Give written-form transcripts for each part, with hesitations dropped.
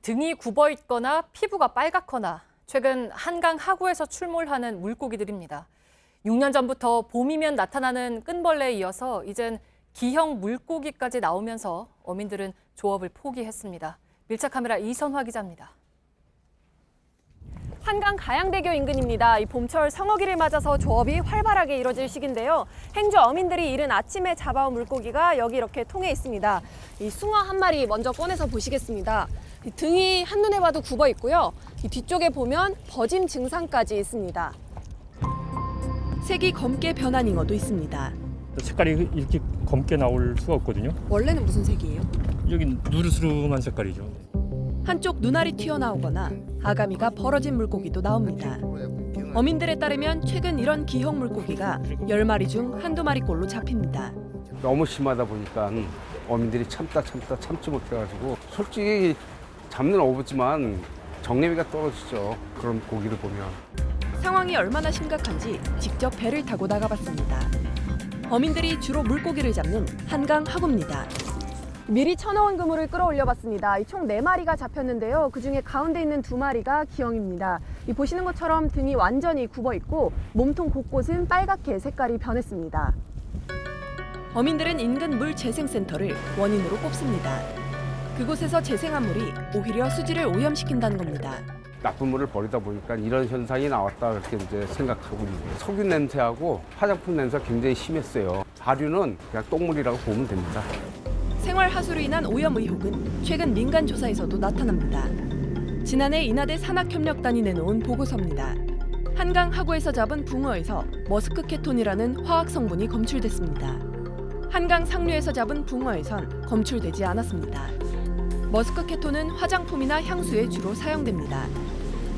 등이 굽어 있거나 피부가 빨갛거나 최근 한강 하구에서 출몰하는 물고기들입니다. 6년 전부터 봄이면 나타나는 끈벌레에 이어서 이젠 기형 물고기까지 나오면서 어민들은 조업을 포기했습니다. 밀착 카메라 이선화 기자입니다. 한강 가양대교 인근입니다. 이 봄철 성어기를 맞아서 조업이 활발하게 이뤄질 시기인데요. 행주 어민들이 이른 아침에 잡아온 물고기가 여기 이렇게 통에 있습니다. 이 숭어 한 마리 먼저 꺼내서 보시겠습니다. 이 등이 한눈에 봐도 굽어 있고요. 이 뒤쪽에 보면 버짐 증상까지 있습니다. 색이 검게 변한 잉어도 있습니다. 색깔이 이렇게 검게 나올 수가 없거든요. 원래는 무슨 색이에요? 여긴 누르스름한 색깔이죠. 한쪽 눈알이 튀어나오거나 아가미가 벌어진 물고기도 나옵니다. 어민들에 따르면 최근 이런 기형 물고기가 10마리 중 한두 마리꼴로 잡힙니다. 너무 심하다 보니까 어민들이 참지 못해가지고 솔직히 잡는 어부지만 정내미가 떨어지죠. 그런 고기를 보면. 상황이 얼마나 심각한지 직접 배를 타고 나가봤습니다. 어민들이 주로 물고기를 잡는 한강 하구입니다. 미리 쳐놓은 그물을 끌어올려봤습니다. 총 4마리가 잡혔는데요. 그중에 가운데 있는 2마리가 기형입니다. 보시는 것처럼 등이 완전히 굽어 있고 몸통 곳곳은 빨갛게 색깔이 변했습니다. 어민들은 인근 물재생센터를 원인으로 꼽습니다. 그곳에서 재생한 물이 오히려 수질을 오염시킨다는 겁니다. 나쁜 물을 버리다 보니까 이런 현상이 나왔다 이렇게 이제 생각하고 있는 거예요. 석유 냄새하고 화장품 냄새가 굉장히 심했어요. 하류는 그냥 똥물이라고 보면 됩니다. 생활 하수로 인한 오염 의혹은 최근 민간 조사에서도 나타납니다. 지난해 인하대 산학협력단이 내놓은 보고서입니다. 한강 하구에서 잡은 붕어에서 머스크케톤이라는 화학 성분이 검출됐습니다. 한강 상류에서 잡은 붕어에선 검출되지 않았습니다. 머스크케톤은 화장품이나 향수에 주로 사용됩니다.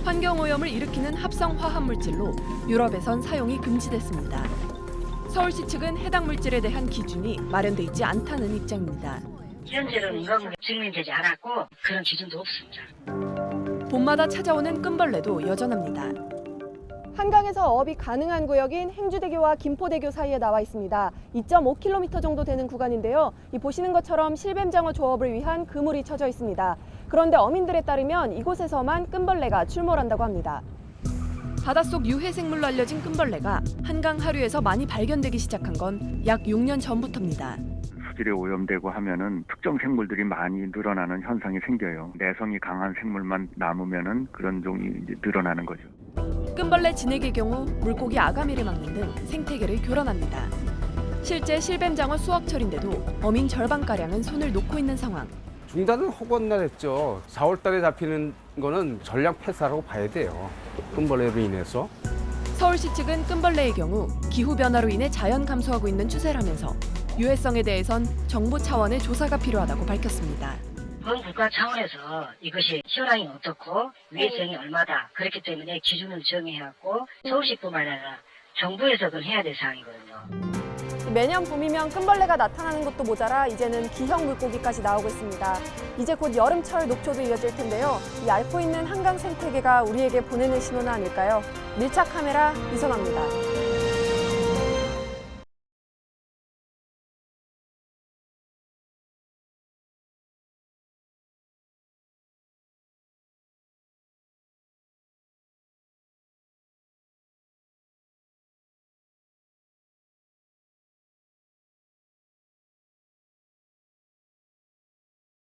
환경오염을 일으키는 합성 화합물질로 유럽에선 사용이 금지됐습니다. 서울시 측은 해당 물질에 대한 기준이 마련돼 있지 않다는 입장입니다. 현재는 이건 증명되지 않았고 그런 기준도 없습니다. 봄마다 찾아오는 끈벌레도 여전합니다. 한강에서 어업이 가능한 구역인 행주대교와 김포대교 사이에 나와 있습니다. 2.5km 정도 되는 구간인데요. 보시는 것처럼 실뱀장어 조업을 위한 그물이 쳐져 있습니다. 그런데 어민들에 따르면 이곳에서만 끈벌레가 출몰한다고 합니다. 바닷속 유해생물로 알려진 끈벌레가 한강 하류에서 많이 발견되기 시작한 건 약 6년 전부터입니다. 수질에 오염되고 하면은 특정 생물들이 많이 늘어나는 현상이 생겨요. 내성이 강한 생물만 남으면은 그런 종이 이제 늘어나는 거죠. 끈벌레 진액의 경우 물고기 아가미를 막는 등 생태계를 교란합니다. 실제 실뱀장어 수확철인데도 어민 절반가량은 손을 놓고 있는 상황. 중단은 허건날 했죠. 4월 달에 잡히는 거는 전량 폐사라고 봐야 돼요. 끈벌레로 인해서. 서울시 측은 끈벌레의 경우 기후변화로 인해 자연 감소하고 있는 추세라면서 유해성에 대해선 정부 차원의 조사가 필요하다고 밝혔습니다. 본 국가 차원에서 이것이 현황이 어떻고 위해성이 얼마다 그렇기 때문에 기준을 정해갖고 서울시뿐만 아니라 정부에서 그걸 해야 될 사항이거든요. 매년 봄이면 끈벌레가 나타나는 것도 모자라 이제는 기형 물고기까지 나오고 있습니다. 이제 곧 여름철 녹초도 이어질 텐데요. 이 앓고 있는 한강 생태계가 우리에게 보내는 신호는 아닐까요? 밀착 카메라 이선화입니다.